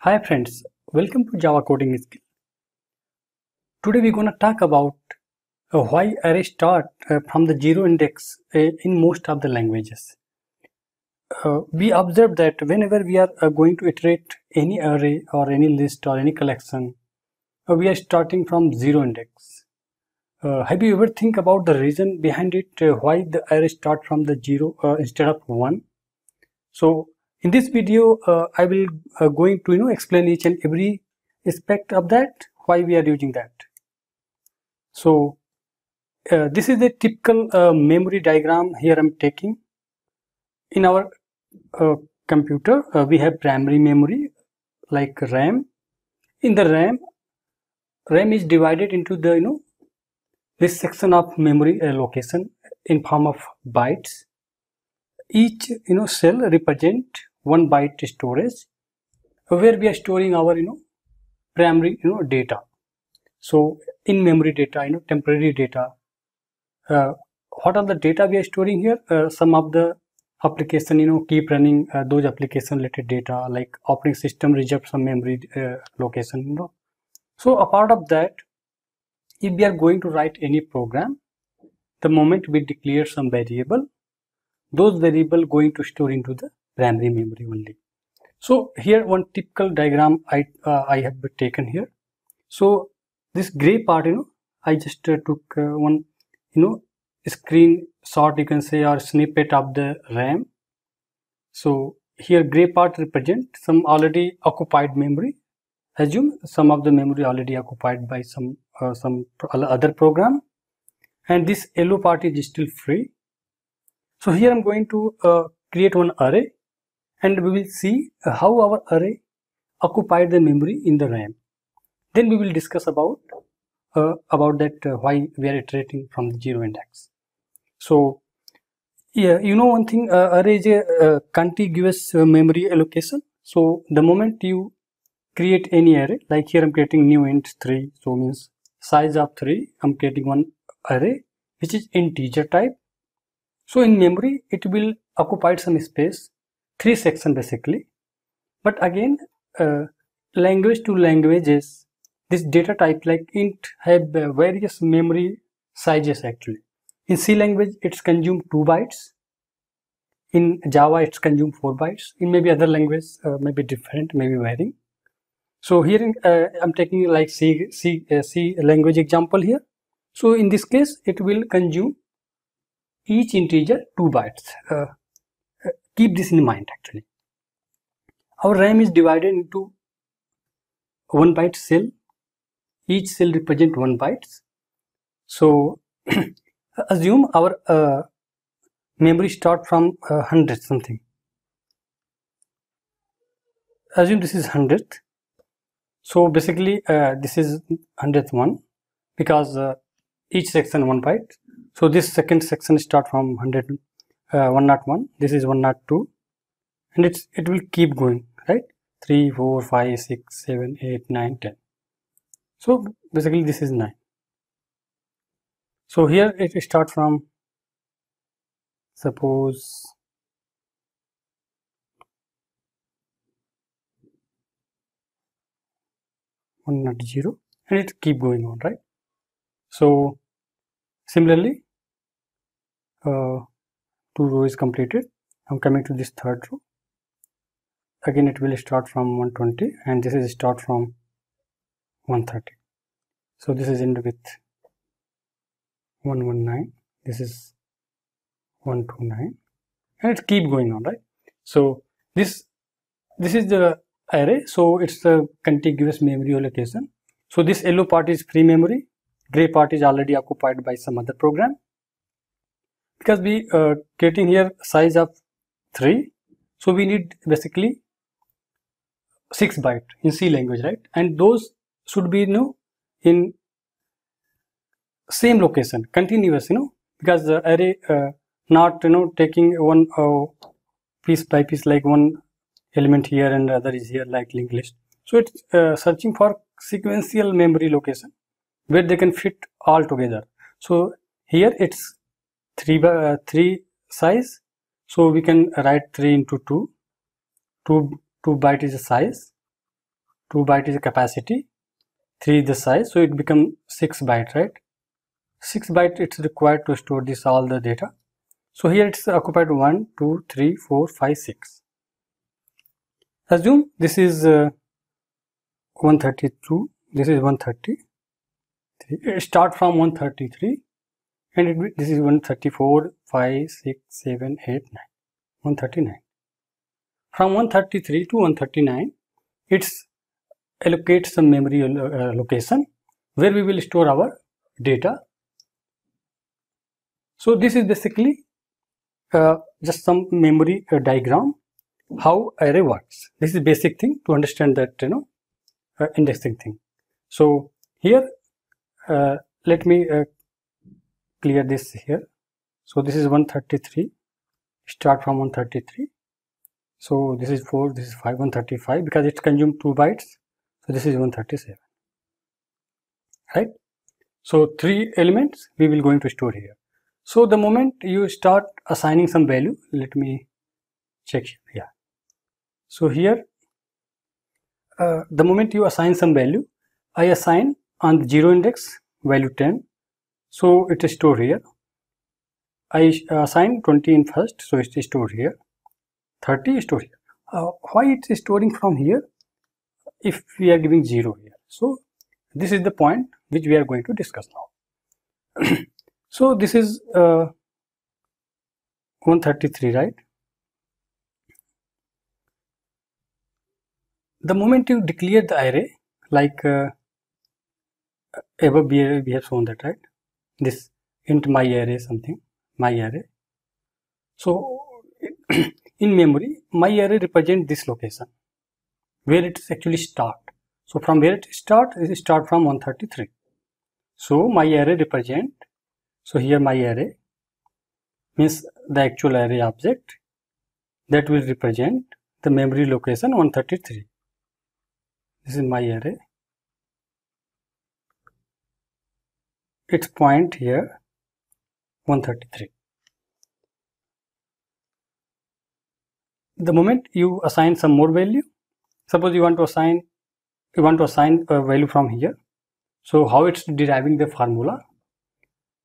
Hi friends, welcome to Java Coding Skill. Today we're going to talk about why arrays start from the zero index in most of the languages. We observe that whenever we are going to iterate any array or any list or any collection, we are starting from zero index. Have you ever think about the reason behind it, why the array start from the zero instead of one? So in this video, I will going to explain each and every aspect of that, why we are using that. So this is a typical memory diagram here I'm taking. In our computer, we have primary memory like RAM. In the RAM is divided into the this section of memory location in form of bytes. Each cell represent 1 byte storage where we are storing our primary data. So in memory data, temporary data, what are the data we are storing here? Some of the application keep running those application related data, like operating system reserve some memory location. So a part of that, if we are going to write any program, the moment we declare some variable, those variable going to store into the primary memory only. So here one typical diagram I have taken here. So this gray part, I just took one screenshot, you can say, or snippet of the RAM. So here gray part represent some already occupied memory. Assume some of the memory already occupied by some other program, and this yellow part is still free. So here I'm going to create one array, and we will see how our array occupied the memory in the RAM. Then we will discuss about that why we are iterating from the zero index. So yeah, one thing, array is a contiguous memory allocation. So the moment you create any array, like here I'm creating new int 3, so means size of 3, I'm creating one array which is integer type. So in memory it will occupy some space, 3 sections basically. But again, language to languages, this data type like int have various memory sizes actually. In C language, it's consumed 2 bytes. In Java, it's consumed 4 bytes. In maybe other language, maybe different, maybe varying. So here I'm taking like C language example here. So in this case, it will consume each integer 2 bytes. Keep this in mind actually. Our RAM is divided into 1 byte cell. Each cell represent 1 bytes. So assume our memory start from 100 something. Assume this is 100th. So basically this is 100th one, because each section 1 byte. So this second section start from 101. This is 102, and it will keep going, right? 3, 4, 5, 6, 7, 8, 9, 10. So basically this is 9. So here it starts from, suppose, 100, and it keep going on, right? So similarly, 2 rows is completed. I'm coming to this third row. Again it will start from 120, and this is start from 130. So this is end with 119. This is 129, and it keep going on, right? So this is the array. So it's a contiguous memory allocation. So this yellow part is free memory, gray part is already occupied by some other program. Because we getting here size of 3, so we need basically 6 byte in C language, right? And those should be in same location, continuous, because the array not taking one piece by piece, like one element here and other is here, like linked list. So it's searching for sequential memory location where they can fit all together. So here it's 3 size, so we can write 3 into 2. 2 byte is a size. 2 byte is the capacity, 3 is the size, so it becomes 6 byte, right? 6 byte it's required to store this all the data. So here it's occupied 1, 2, 3, 4, 5, 6. Assume this is 132, this is 133. Start from 133 and this is 134, 5, 6, 7, 8, 9, 139. From 133 to 139, it's allocates some memory location where we will store our data. So this is basically just some memory diagram how array works. This is basic thing to understand that indexing thing. So here let me clear this here. So this is 133, start from 133. So this is 4, this is 5, 135 because it consumes 2 bytes. So this is 137, right? So 3 elements we will going to store here. So the moment you start assigning some value, let me check here. So here the moment you assign some value, I assign on the 0 index value 10, so it is stored here. I assign 20 in first, so it is stored here. 30 is stored here. Why it is storing from here if we are giving 0 here? So this is the point which we are going to discuss now. So this is 133, right? The moment you declare the array, like above we have shown that, right? This int my array something, my array. So in memory, my array represents this location where it is actually start. So from where it start from 133. So my array represent, so here my array means the actual array object that will represent the memory location 133. This is my array. Its point here 133. The moment you assign some more value, suppose you want to assign a value from here. So how it's deriving the formula?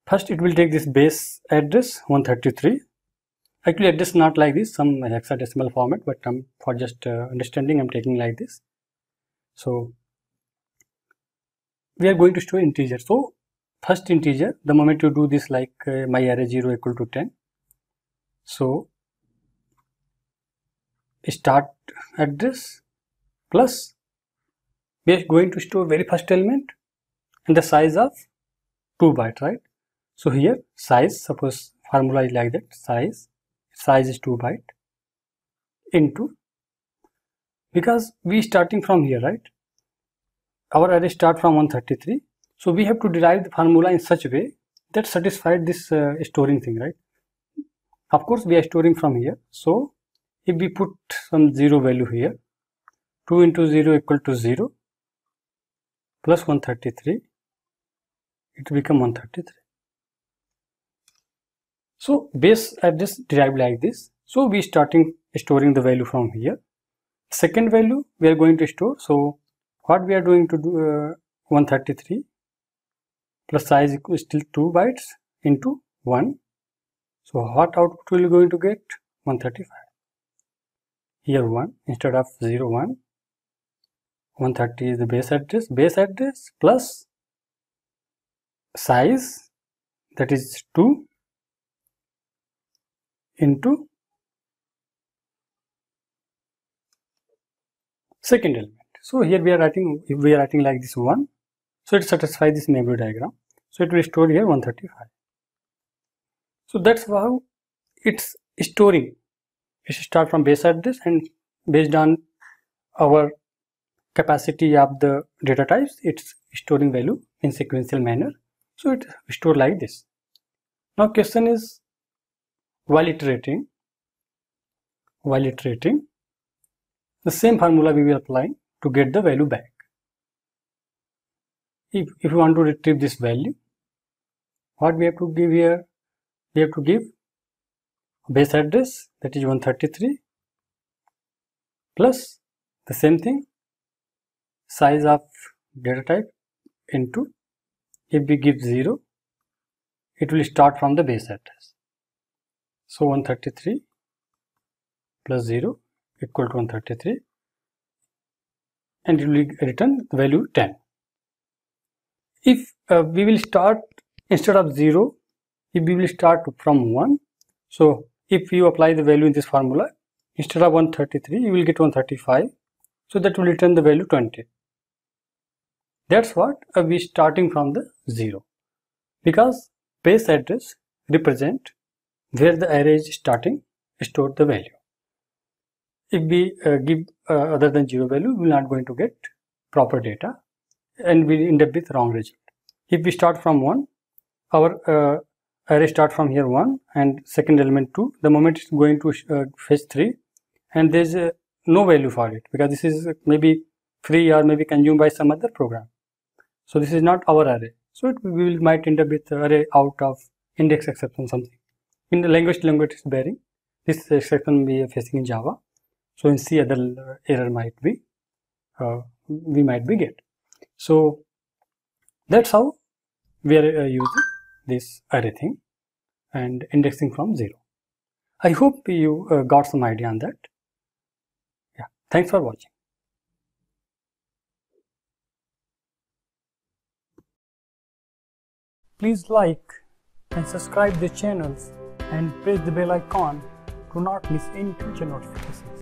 First it will take this base address 133. Actually address not like this, some hexadecimal format, but for just understanding I'm taking like this. So we are going to store integer. So first integer, the moment you do this like my array 0 equal to 10. So start address plus we are going to store very first element and the size of 2 byte, right? So here size, suppose formula is like that, size is 2 byte into, because we starting from here, right? Our array start from 133. So we have to derive the formula in such a way that satisfied this storing thing, right? Of course we are storing from here. So if we put some 0 value here, 2 into 0 equal to 0 plus 133, it become 133. So base address derived like this. So we starting storing the value from here. Second value we are going to store. So what we are going to do, 133 plus size equals still 2 bytes into 1. So what output will you going to get? 135. Here 1 instead of 0, 1. 130 is the base address plus size, that is 2 into second element. So here we are writing, if we are writing like this 1, so it satisfies this memory diagram. So it will store here 135. So that's how it's storing. It start from base address and based on our capacity of the data types, it's storing value in sequential manner. So it store like this. Now question is, while iterating, the same formula we will apply to get the value back. If you want to retrieve this value, what we have to give here? We have to give base address, that is 133 plus the same thing size of data type into, if we give 0, it will start from the base address. So 133 plus 0 equal to 133, and it will return the value 10. If we will start, instead of 0, if we will start from 1, so if you apply the value in this formula, instead of 133 you will get 135, so that will return the value 20. That's what we starting from the 0, because base address represent where the array is starting, store the value. If we give other than 0 value, we will not going to get proper data, and we end up with wrong result. If we start from 1, our array start from here 1 and second element 2, the moment it's going to fetch 3, and there's no value for it, because this is maybe free or maybe consumed by some other program. So this is not our array. So we might end up with array out of index exception something. In the language is bearing, this exception we are facing in Java. So in C other error might be, we might be get. So that's how we are using this array thing and indexing from 0. I hope you got some idea on that. Yeah, thanks for watching. Please like and subscribe the channels and press the bell icon to not miss any future notifications.